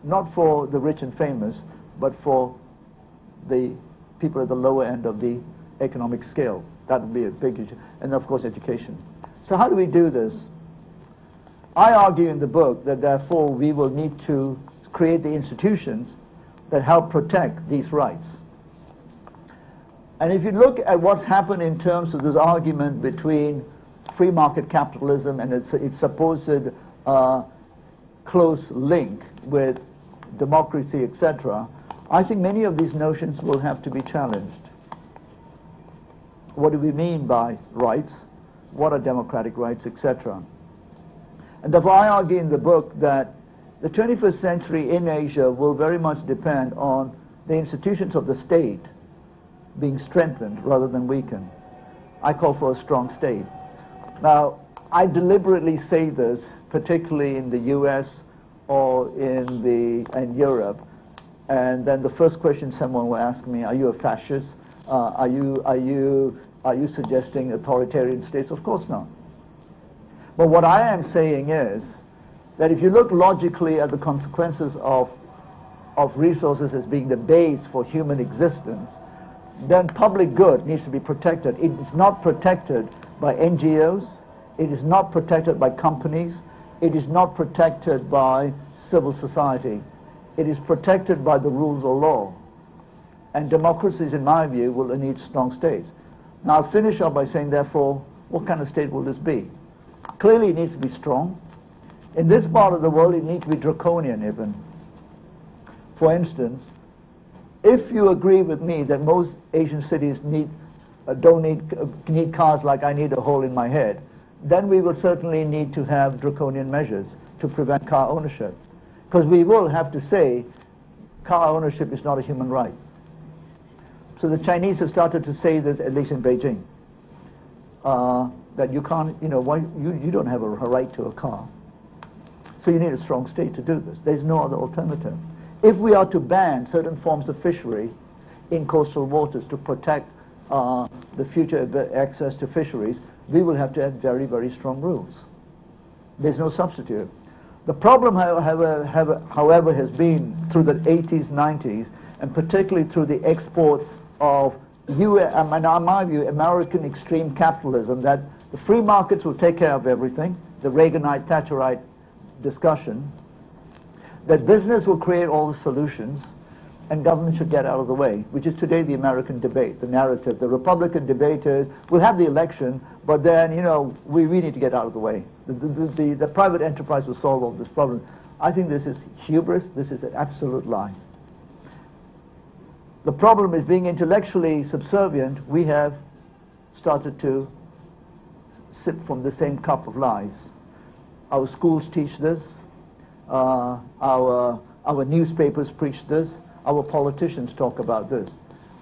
Not for the rich and famous, but for the people at the lower end of the economic scale. That would be a big issue. And of course, education. So how do we do this? I argue in the book that therefore we will need to create the institutions that help protect these rights. And if you look at what's happened in terms of this argument between free market capitalism and its supposed close link with democracy, etc., I think many of these notions will have to be challenged. What do we mean by rights? What are democratic rights, etc.? And therefore I argue in the book that the 21st century in Asia will very much depend on the institutions of the state being strengthened rather than weakened. I call for a strong state. Now, I deliberately say this, particularly in the US or in Europe, and then the first question someone will ask me, are you a fascist? Are you suggesting authoritarian states? Of course not. But what I am saying is that if you look logically at the consequences of resources as being the base for human existence, then public good needs to be protected. It is not protected by NGOs. It is not protected by companies. It is not protected by civil society. It is protected by the rules of law. And democracies, in my view, will need strong states. Now, I'll finish up by saying, therefore, what kind of state will this be? Clearly, it needs to be strong. In this part of the world, it needs to be draconian, even. For instance, if you agree with me that most Asian cities need cars like I need a hole in my head, then we will certainly need to have draconian measures to prevent car ownership. Because we will have to say car ownership is not a human right. So the Chinese have started to say this, at least in Beijing, that you can't, you don't have a right to a car. So you need a strong state to do this. There's no other alternative. If we are to ban certain forms of fishery in coastal waters to protect the future access to fisheries, we will have to have very, very strong rules. There's no substitute. The problem, however, has been through the 80s, 90s, and particularly through the export of, in my view, American extreme capitalism, that the free markets will take care of everything, the Reaganite, Thatcherite discussion, that business will create all the solutions, and government should get out of the way, which is today the American debate, the narrative. The Republican debate is, we'll have the election, but then, we need to get out of the way. The private enterprise will solve all this problem. I think this is hubris. This is an absolute lie. The problem is, being intellectually subservient, we have started to sip from the same cup of lies. Our schools teach this. Our newspapers preach this. Our politicians talk about this.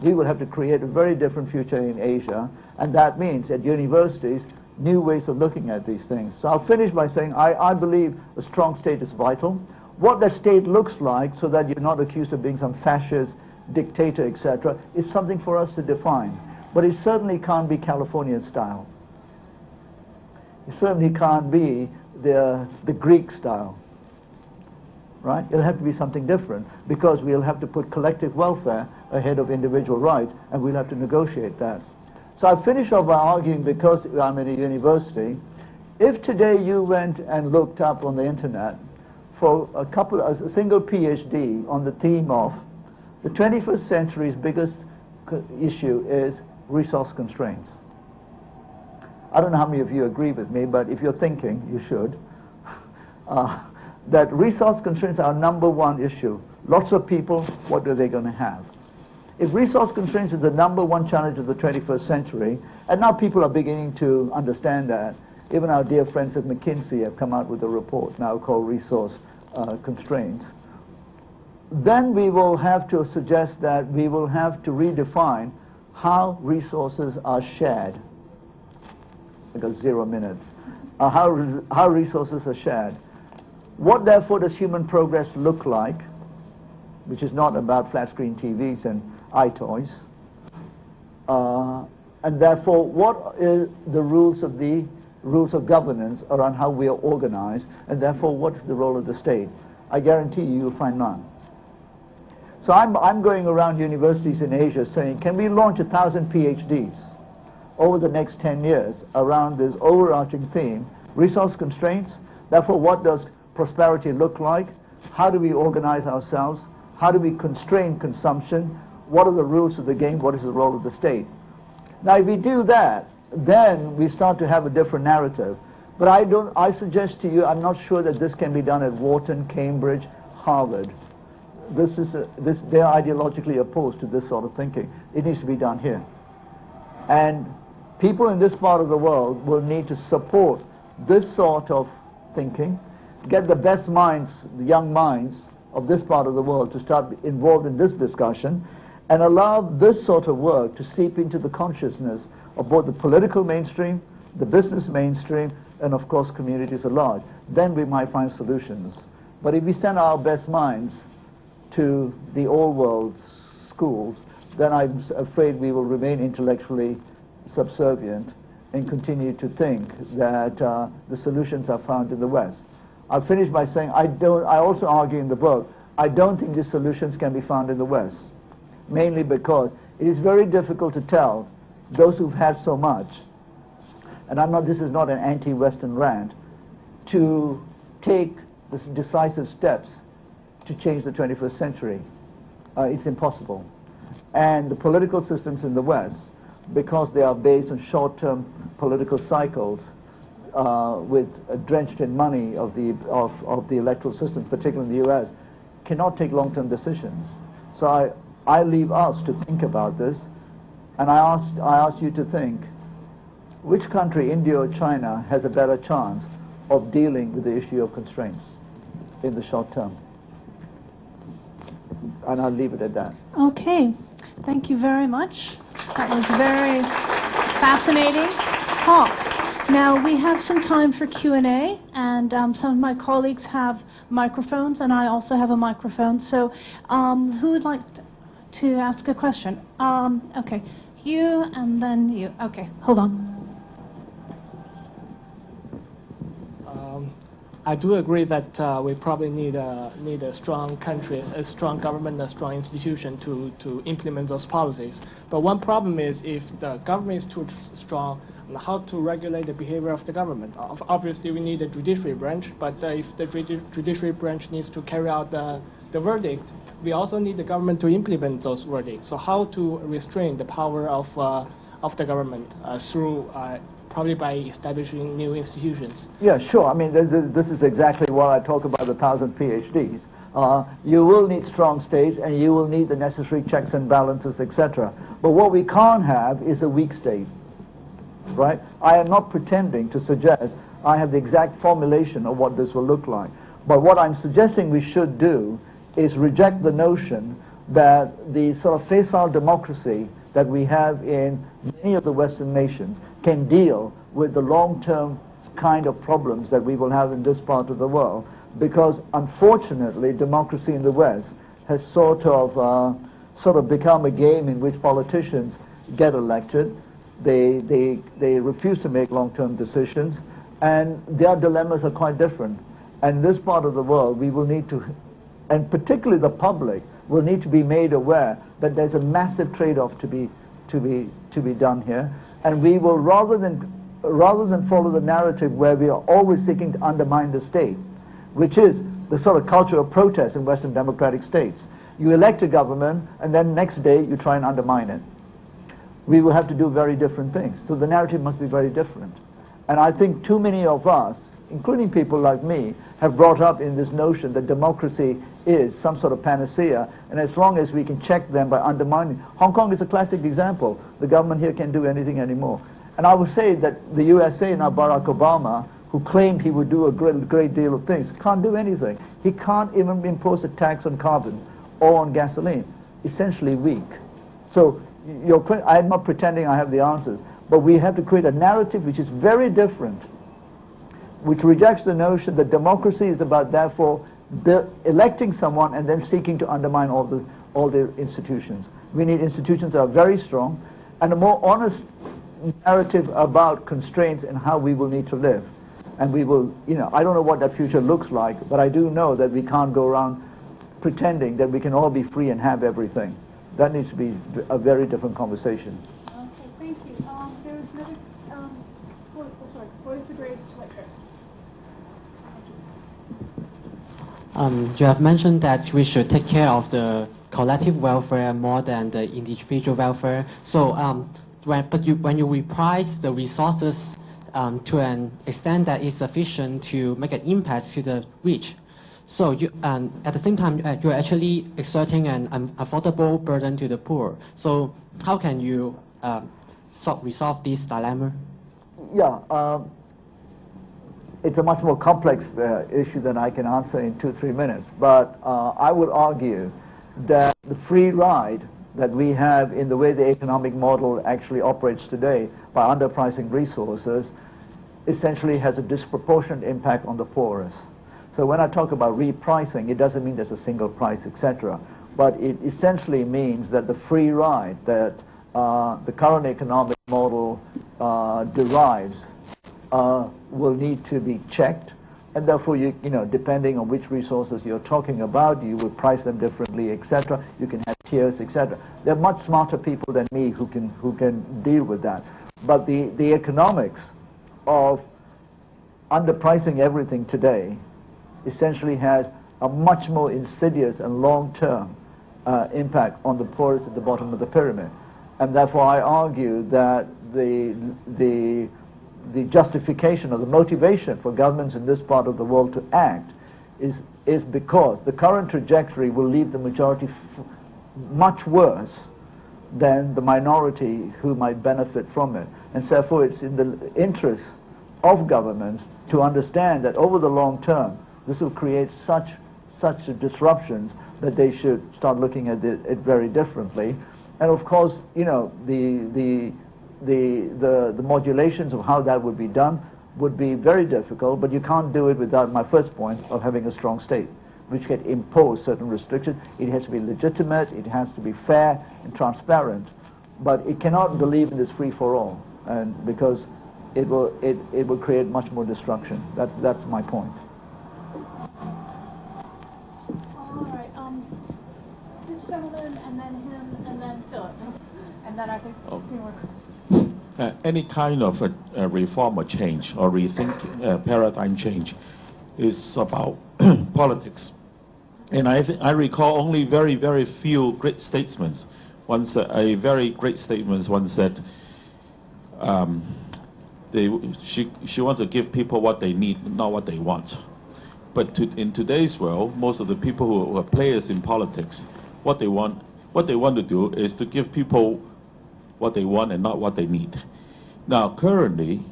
We will have to create a very different future in Asia, and that means at universities, new ways of looking at these things. So I'll finish by saying I believe a strong state is vital. What that state looks like, so that you're not accused of being some fascist, dictator, etc., is something for us to define. But it certainly can't be Californian style. It certainly can't be the Greek style. Right? It'll have to be something different, because we'll have to put collective welfare ahead of individual rights, and we'll have to negotiate that. So I'll finish off by arguing, because I'm in a university, if today you went and looked up on the internet for a single PhD on the theme of the 21st century's biggest issue is resource constraints. I don't know how many of you agree with me, but if you're thinking, you should. That resource constraints are number one issue. Lots of people, what are they going to have? If resource constraints is the number one challenge of the 21st century, and now people are beginning to understand that, even our dear friends at McKinsey have come out with a report now called Resource Constraints, then we will have to suggest that we will have to redefine how resources are shared. I got 0 minutes. How resources are shared. What, therefore, does human progress look like, which is not about flat-screen TVs and iToys? And therefore, what is the rules of governance around how we are organized, and therefore, what is the role of the state? I guarantee you, you'll find none. So I'm going around universities in Asia saying, can we launch 1,000 PhDs over the next 10 years around this overarching theme, resource constraints? Therefore, what does prosperity look like? How do we organize ourselves? How do we constrain consumption? What are the rules of the game? What is the role of the state? Now, if we do that, then we start to have a different narrative. But I suggest to you, I'm not sure that this can be done at Wharton, Cambridge, Harvard. They're ideologically opposed to this sort of thinking. It needs to be done here. And people in this part of the world will need to support this sort of thinking, get the best minds, the young minds of this part of the world to start involved in this discussion, and allow this sort of work to seep into the consciousness of both the political mainstream, the business mainstream, and of course communities at large. Then we might find solutions. But if we send our best minds to the old world schools, then I'm afraid we will remain intellectually subservient and continue to think that the solutions are found in the West. I'll finish by saying I also argue in the book, I don't think these solutions can be found in the West, mainly because it is very difficult to tell those who've had so much, and this is not an anti-Western rant, to take the decisive steps to change the 21st century. It's impossible. And the political systems in the West, because they are based on short-term political cycles, drenched in money of the electoral system, particularly in the US, cannot take long-term decisions. So I leave us to think about this, and I ask you to think, which country, India or China, has a better chance of dealing with the issue of constraints in the short term? And I'll leave it at that. Okay, thank you very much. That was very fascinating talk. Now we have some time for Q&A, and some of my colleagues have microphones, and I also have a microphone. So who would like to ask a question? Okay, you and then you. Okay, hold on. I do agree that we probably need a strong countries, a strong government, a strong institution to implement those policies. But one problem is if the government is too strong, how to regulate the behavior of the government. Obviously, we need a judiciary branch, but if the judiciary branch needs to carry out the verdict, we also need the government to implement those verdicts. So how to restrain the power of the government through probably by establishing new institutions. Yeah, sure. I mean, this is exactly what I talk about the 1,000 PhDs. You will need strong states, and you will need the necessary checks and balances, etc. But what we can't have is a weak state, right? I am not pretending to suggest I have the exact formulation of what this will look like. But what I'm suggesting we should do is reject the notion that the sort of facile democracy that we have in many of the Western nations can deal with the long-term kind of problems that we will have in this part of the world, because unfortunately democracy in the West has sort of become a game in which politicians get elected, they refuse to make long-term decisions, and their dilemmas are quite different. And in this part of the world we will need to, and particularly the public, will need to be made aware that there's a massive trade-off to be done here, and we will, rather than follow the narrative where we are always seeking to undermine the state, which is the sort of culture of protest in Western democratic states. You elect a government, and then next day you try and undermine it. We will have to do very different things. So the narrative must be very different. And I think too many of us, including people like me, have brought up in this notion that democracy is some sort of panacea, and as long as we can check them by undermining. Hong Kong is a classic example. The government here can't do anything anymore. And I would say that the USA, now Barack Obama, who claimed he would do a great deal of things, can't do anything. He can't even impose a tax on carbon or on gasoline. Essentially weak. So I'm not pretending I have the answers, but we have to create a narrative which is very different, which rejects the notion that democracy is about, therefore, electing someone and then seeking to undermine all the institutions. We need institutions that are very strong, and a more honest narrative about constraints and how we will need to live. And we will, I don't know what that future looks like, but I do know that we can't go around pretending that we can all be free and have everything. That needs to be a very different conversation. Okay, thank you. There's another, voice the grace sweatshirt. You have mentioned that we should take care of the collective welfare more than the individual welfare. So, when you reprice the resources to an extent that is sufficient to make an impact to the rich, so at the same time, you're actually exerting an affordable burden to the poor. So, how can you resolve this dilemma? Yeah. It's a much more complex issue than I can answer in 2-3 minutes. But I would argue that the free ride that we have in the way the economic model actually operates today by underpricing resources essentially has a disproportionate impact on the poorest. So when I talk about repricing, it doesn't mean there's a single price, etc. But it essentially means that the free ride that the current economic model derives will need to be checked, and therefore you know, depending on which resources you're talking about, you will price them differently, etc. You can have tiers, etc. There are much smarter people than me who can deal with that. But the economics of underpricing everything today essentially has a much more insidious and long-term impact on the poorest at the bottom of the pyramid. And therefore I argue that the justification or the motivation for governments in this part of the world to act is because the current trajectory will leave the majority much worse than the minority who might benefit from it. And therefore it's in the interest of governments to understand that over the long term this will create such disruptions that they should start looking at it very differently. And of course, you know, the modulations of how that would be done would be very difficult, but you can't do it without my first point of having a strong state, which can impose certain restrictions. It has to be legitimate, it has to be fair and transparent, but it cannot believe in this free-for-all, and because it will create much more destruction. That's my point. All right, this gentleman, and then him, and then Philip, and then I think a few more questions. Any kind of a reform or change or rethink paradigm change is about politics. And I recall only very, very few great statesmen. Once a very great statement once said, she wants to give people what they need, not what they want. But in today's world, most of the people who are players in politics, what they want to do is to give people what they want and not what they need. Now, currently,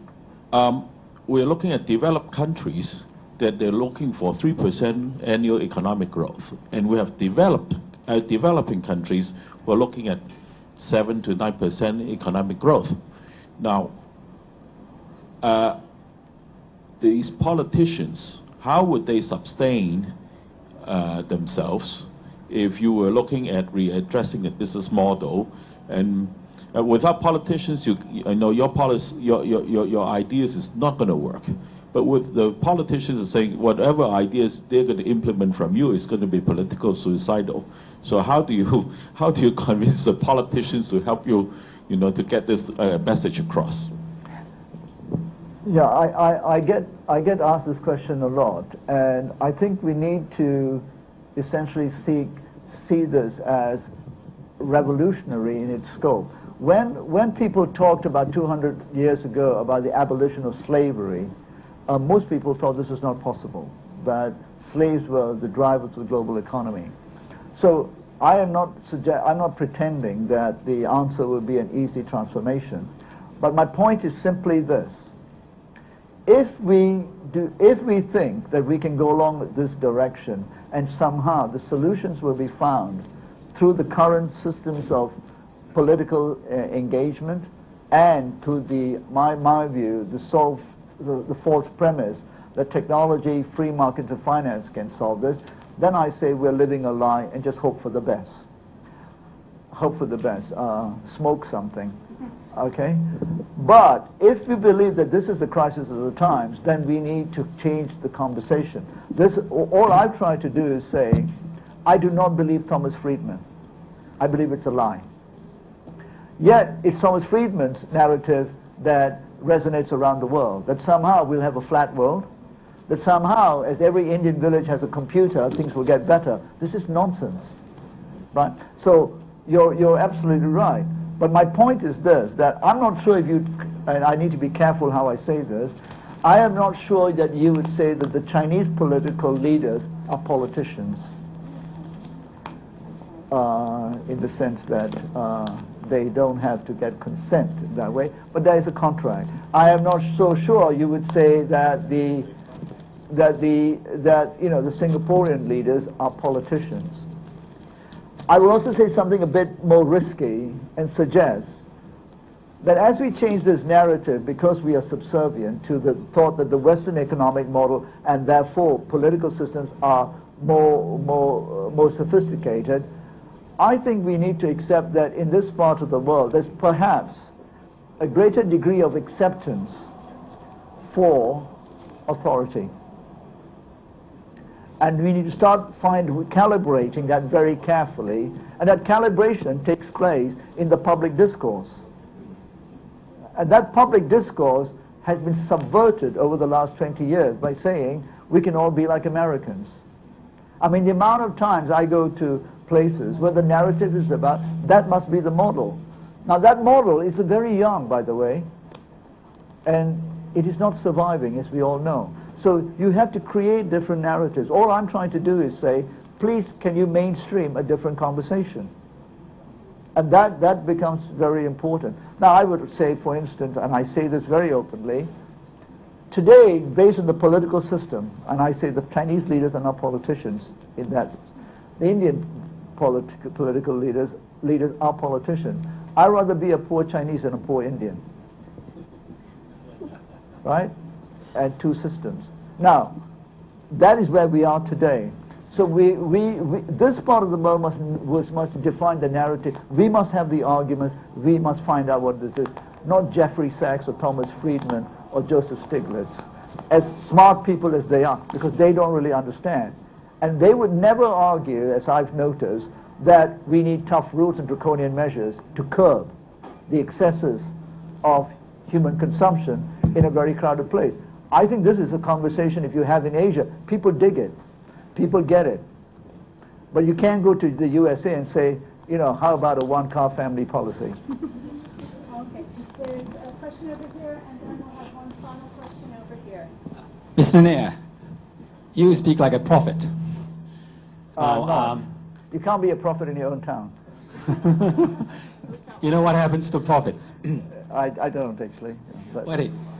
we're looking at developed countries that they're looking for 3% annual economic growth, and we have developing countries who are looking at 7 to 9% economic growth. Now, these politicians, how would they sustain themselves if you were looking at readdressing the business model? And without politicians, you know your ideas is not going to work. But with the politicians saying whatever ideas they're going to implement from you is going to be political suicidal. So how do you convince the politicians to help you, you know, to get this message across? Yeah, I get asked this question a lot, and I think we need to essentially see this as revolutionary in its scope. When people talked about 200 years ago about the abolition of slavery, most people thought this was not possible, that slaves were the drivers of the global economy. So I'm not pretending that the answer will be an easy transformation, but my point is simply this. If we think that we can go along with this direction and somehow the solutions will be found through the current systems of political engagement and to my view, the false premise that technology, free markets and finance can solve this, then I say we're living a lie and just hope for the best. Hope for the best. Smoke something. Okay? But if we believe that this is the crisis of the times, then we need to change the conversation. All I've tried to do is say, I do not believe Thomas Friedman. I believe it's a lie. Yet, it's Thomas Friedman's narrative that resonates around the world, that somehow we'll have a flat world, that somehow, as every Indian village has a computer, things will get better. This is nonsense, right? So you're absolutely right. But my point is this, that I'm not sure if you, and I need to be careful how I say this, I am not sure that you would say that the Chinese political leaders are politicians, in the sense that they don't have to get consent that way, but there is a contract. I am not so sure you would say that the Singaporean leaders are politicians. I will also say something a bit more risky and suggest that as we change this narrative, because we are subservient to the thought that the Western economic model and therefore political systems are more sophisticated, I think we need to accept that in this part of the world there's perhaps a greater degree of acceptance for authority. And we need to start calibrating that very carefully, and that calibration takes place in the public discourse. And that public discourse has been subverted over the last 20 years by saying we can all be like Americans. I mean, the amount of times I go to places where the narrative is about that must be the model. Now that model is very young, by the way, and it is not surviving, as we all know. So you have to create different narratives. All I'm trying to do is say, please, can you mainstream a different conversation? And that becomes very important. Now I would say, for instance, and I say this very openly, today, based on the political system, and I say the Chinese leaders are not politicians in that, the Indian political leaders are politicians. I'd rather be a poor Chinese than a poor Indian. Right? And two systems. Now, that is where we are today. So this part of the world must define the narrative. We must have the arguments. We must find out what this is. Not Jeffrey Sachs or Thomas Friedman or Joseph Stiglitz, as smart people as they are, because they don't really understand. And they would never argue, as I've noticed, that we need tough rules and draconian measures to curb the excesses of human consumption in a very crowded place. I think this is a conversation, if you have in Asia, people dig it, people get it. But you can't go to the USA and say, how about a one-car family policy? Okay, there's a question over here, and then we'll have one final question over here. Mr. Nair, you speak like a prophet. No. You can't be a prophet in your own town. You know what happens to prophets? I don't actually, but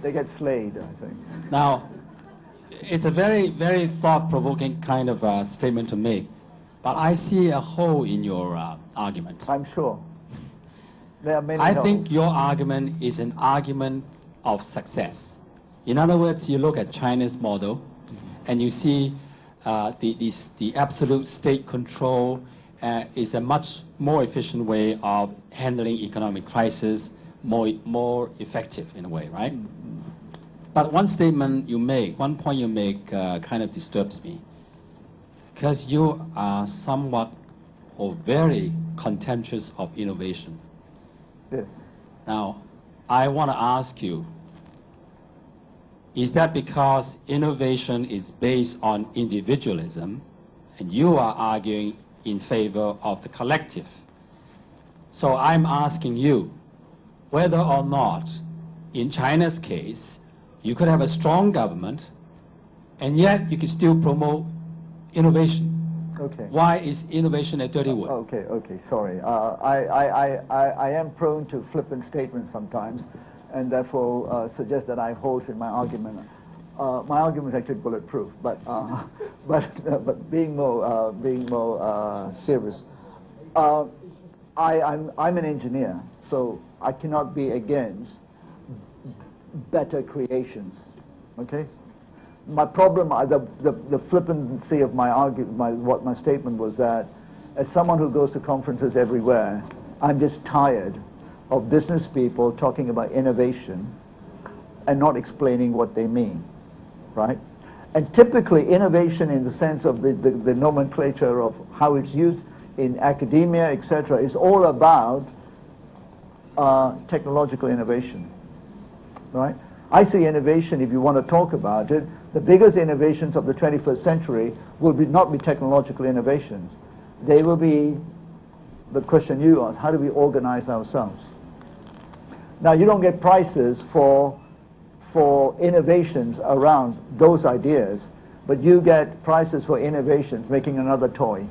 they get slayed, I think. Now, it's a very, very thought-provoking kind of statement to make, but I see a hole in your argument. I'm sure. There are many I holes. think your argument is an argument of success. In other words, you look at China's model, and you see the absolute state control is a much more efficient way of handling economic crisis, more effective in a way, right? But one point you make kind of disturbs me, because you are somewhat or very contemptuous of innovation. Yes. Now, I want to ask you, is that because innovation is based on individualism, and you are arguing in favor of the collective? So I'm asking you whether or not, in China's case, you could have a strong government, and yet you could still promote innovation. Okay. Why is innovation a dirty word? Okay, sorry. I am prone to flippant statements sometimes, and therefore suggest that I have holes in my argument. My argument is actually bulletproof, but being more serious, I'm an engineer, so I cannot be against better creations. Okay. My problem, the flippancy of my argument, what my statement was that, as someone who goes to conferences everywhere, I'm just tired of business people talking about innovation and not explaining what they mean, right? And typically innovation in the sense of the nomenclature of how it's used in academia, etc., is all about technological innovation, right? I say innovation, if you want to talk about it, The biggest innovations of the 21st century will not be technological innovations. They will be the question you asked, how do we organize ourselves? Now, you don't get prices for innovations around those ideas, but you get prices for innovations, making another toy.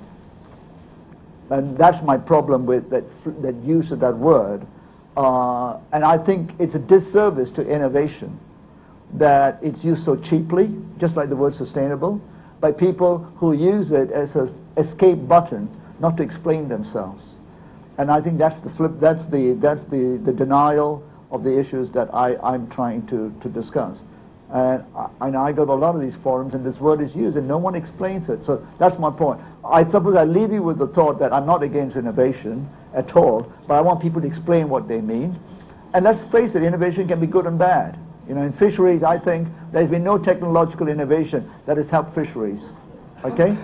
And that's my problem with that use of that word. And I think it's a disservice to innovation that it's used so cheaply, just like the word sustainable, by people who use it as an escape button, not to explain themselves. And I think that's the flip. That's the denial of the issues that I'm trying to discuss. And I go to a lot of these forums, and this word is used, and no one explains it. So that's my point. I suppose I leave you with the thought that I'm not against innovation at all, but I want people to explain what they mean. And let's face it, innovation can be good and bad. You know, in fisheries, I think there's been no technological innovation that has helped fisheries. Okay?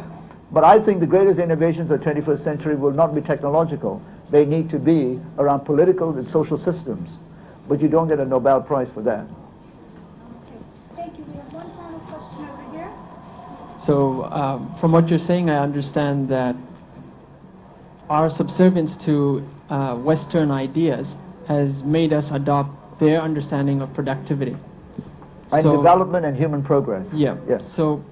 But I think the greatest innovations of the 21st century will not be technological. They need to be around political and social systems. But you don't get a Nobel Prize for that. Okay, thank you. We have one final question over here. So from what you're saying, I understand that our subservience to Western ideas has made us adopt their understanding of productivity. And development and human progress. Yeah. Yes. So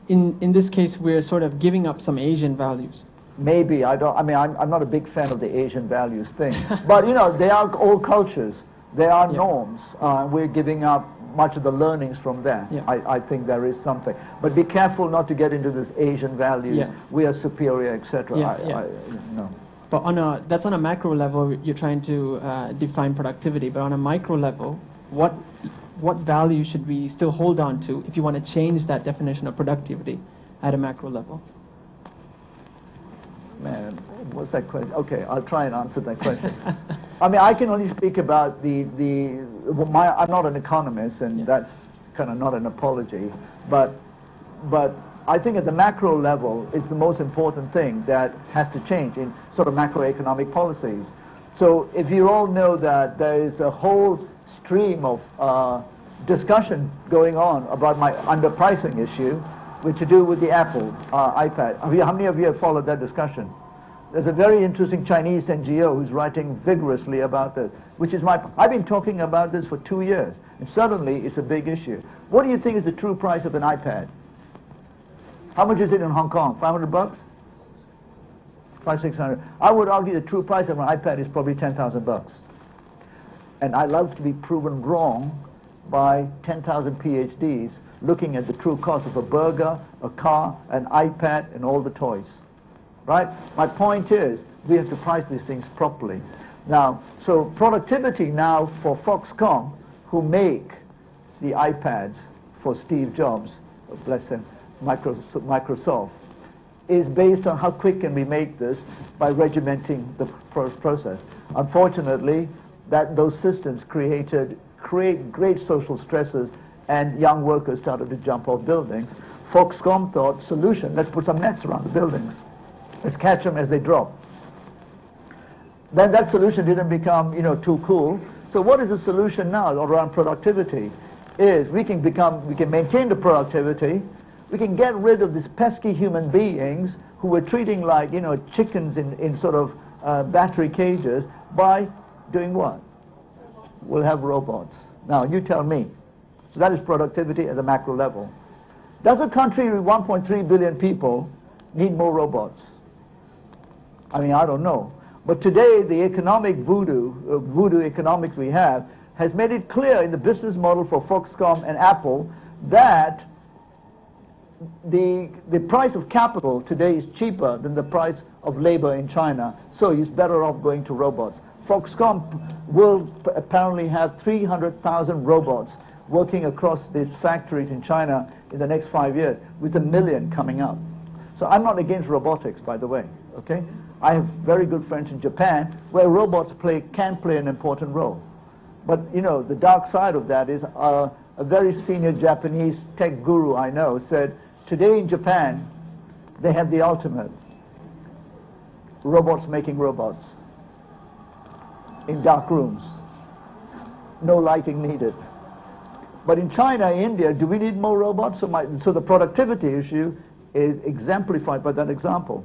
in this case, we're sort of giving up some Asian values. Maybe. I'm not a big fan of the Asian values thing. But, you know, they are all cultures. They are norms. We're giving up much of the learnings from there. Yeah. I think there is something. But be careful not to get into this Asian values. Yeah. We are superior, etc. No. But that's on a macro level, you're trying to define productivity. But on a micro level, what value should we still hold on to if you want to change that definition of productivity at a macro level? Man, what's that question? Okay, I'll try and answer that question. I mean, I can only speak about I'm not an economist, and that's kind of not an apology, but I think at the macro level, it's the most important thing that has to change in sort of macroeconomic policies. So if you all know that there is a whole stream of discussion going on about my underpricing issue, which to do with the Apple iPad. How many of you have followed that discussion? There's a very interesting Chinese NGO who's writing vigorously about this, which is I've been talking about this for 2 years, and suddenly it's a big issue. What do you think is the true price of an iPad? How much is it in Hong Kong? $500? 500-600. I would argue the true price of an iPad is probably $10,000. And I love to be proven wrong by 10,000 PhDs looking at the true cost of a burger, a car, an iPad, and all the toys. Right? My point is, we have to price these things properly. Now, so productivity now for Foxconn, who make the iPads for Steve Jobs, bless him, Microsoft, is based on how quick can we make this by regimenting the process. Unfortunately, those systems create great social stresses, and young workers started to jump off buildings. Foxconn thought, solution, let's put some nets around the buildings. Let's catch them as they drop. Then that solution didn't become, too cool. So what is the solution now around productivity? Is we can maintain the productivity, we can get rid of these pesky human beings who we're treating like, chickens in sort of battery cages by doing what? We'll have robots. Now, you tell me. So that is productivity at the macro level. Does a country with 1.3 billion people need more robots? I mean, I don't know. But today, the economic voodoo economics we have, has made it clear in the business model for Foxconn and Apple that the price of capital today is cheaper than the price of labor in China, so he's better off going to robots. Foxconn will apparently have 300,000 robots working across these factories in China in the next 5 years, with 1 million coming up. So I'm not against robotics, by the way, okay? I have very good friends in Japan where robots can play an important role. But, the dark side of that is a very senior Japanese tech guru I know said, today in Japan, they have the ultimate. Robots making robots in dark rooms. No lighting needed. But in China, India, do we need more robots? So the productivity issue is exemplified by that example.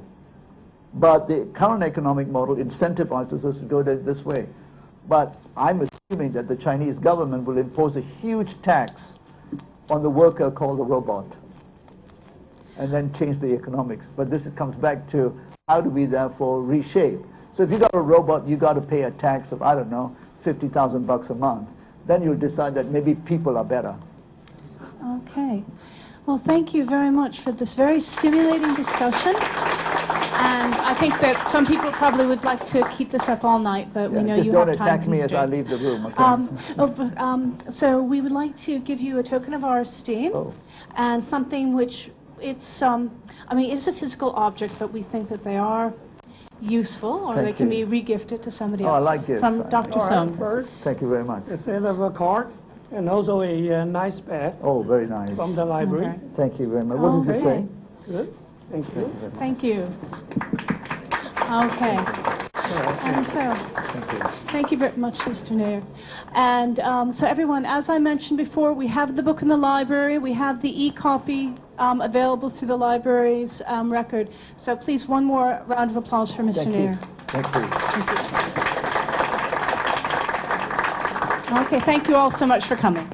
But the current economic model incentivizes us to go this way. But I'm assuming that the Chinese government will impose a huge tax on the worker called the robot, and then change the economics. But this comes back to how do we therefore reshape? So if you got a robot, you got to pay a tax of, I don't know, $50,000 a month. Then you'll decide that maybe people are better. Okay. Well, thank you very much for this very stimulating discussion. And I think that some people probably would like to keep this up all night, but we know you have time Just don't attack me as I constraints. leave the room, okay? So we would like to give you a token of our esteem, and something which it's, I mean, it's a physical object, but we think that they are useful, or Thank they can you. be re-gifted to somebody Oh, I else. like gifts. From Dr. All right, Sohn. first, Thank you very much. a set of cards and also a nice pad Oh, very nice. from the library. Okay. Thank you very much. What does it say? Okay. Good. Thank you. Thank you. Okay. And so, thank you very much, Mr. Nair. And so everyone, as I mentioned before, we have the book in the library. We have the e-copy available through the library's record. So please, one more round of applause for Mr. Thank you. Nair. Thank you. Okay, thank you all so much for coming.